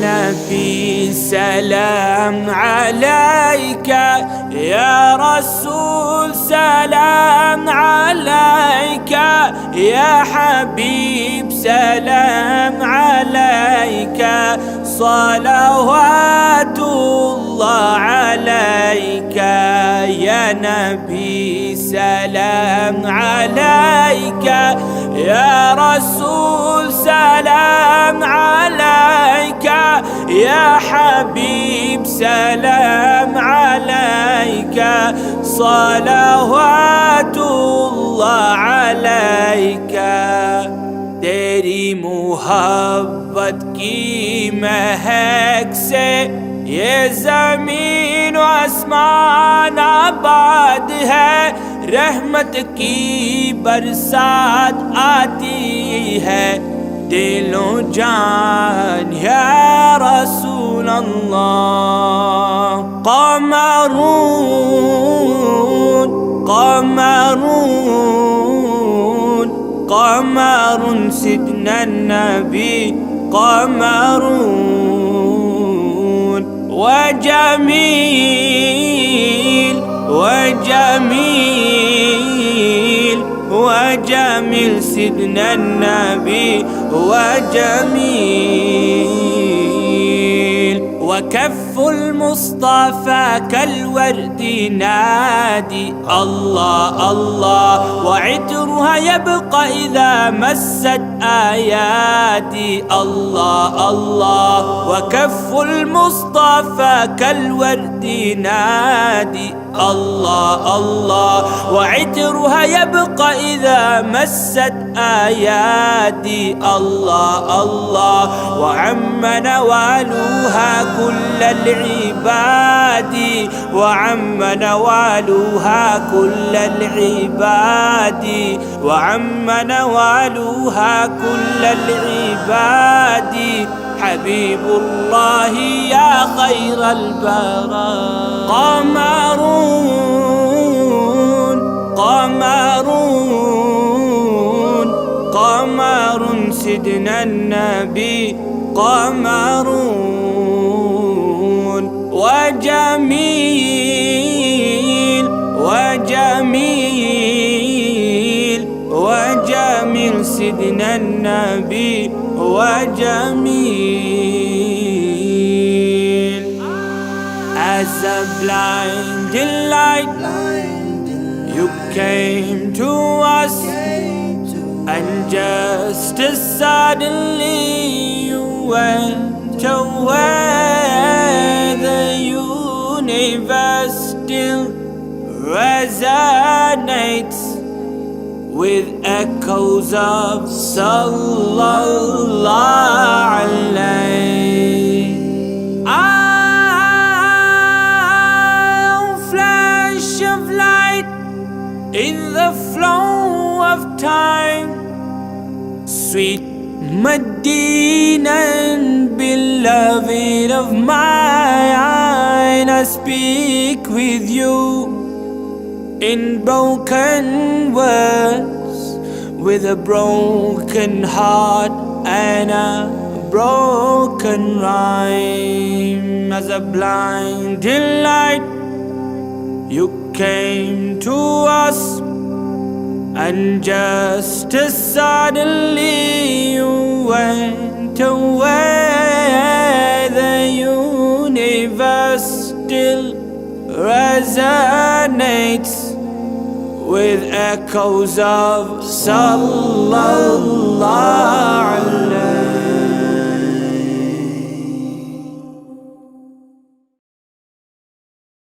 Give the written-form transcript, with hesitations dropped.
نبي سلام عليك، يا رسول سلام عليك، يا حبيب سلام عليك، صلوات الله عليك، يا نبي سلام عليك، يا رسول سلام عليك، يا حبيب سلام عليك، صلوات الله عليك. तेरी मोहब्बत की महक से ये ज़मीन व आसमान आबाद है, रहमत की बरसात आती है दिलों जान या रसूल अल्लाह। क़मरून क़मरून क़मरून सिदना नबी क़मरून वजमील वजमील वजमील सिदना नबी वजमील। وكف المصطفى كالورد نادي الله الله، وعطرها يبقى إذا مست آياتي الله الله. وكف المصطفى كالورد نادي الله الله، وعطرها يبقى إذا مست آياتي الله الله. وعم نوالها كل العباد، وعم نوالها كل العباد، وعم نوالها كل العباد. حبيب الله يا خير البراء. قمرون قمرون قمرون سيدنا النبي قمرون وجميل وجميل وجميل سيدنا النبي وجميل. As a blinding light you came to us, and just as suddenly you went away. The universe still resonates with echoes of Sallallahu Alayhi. Flash of light in the flow of time, sweet Medina, beloved of mine. I speak with you in broken words, with a broken heart and a broken rhyme. As a blinding light you came to us, and just as suddenly you went away. The universe still resonates with echoes of Sallallahu Alayhi.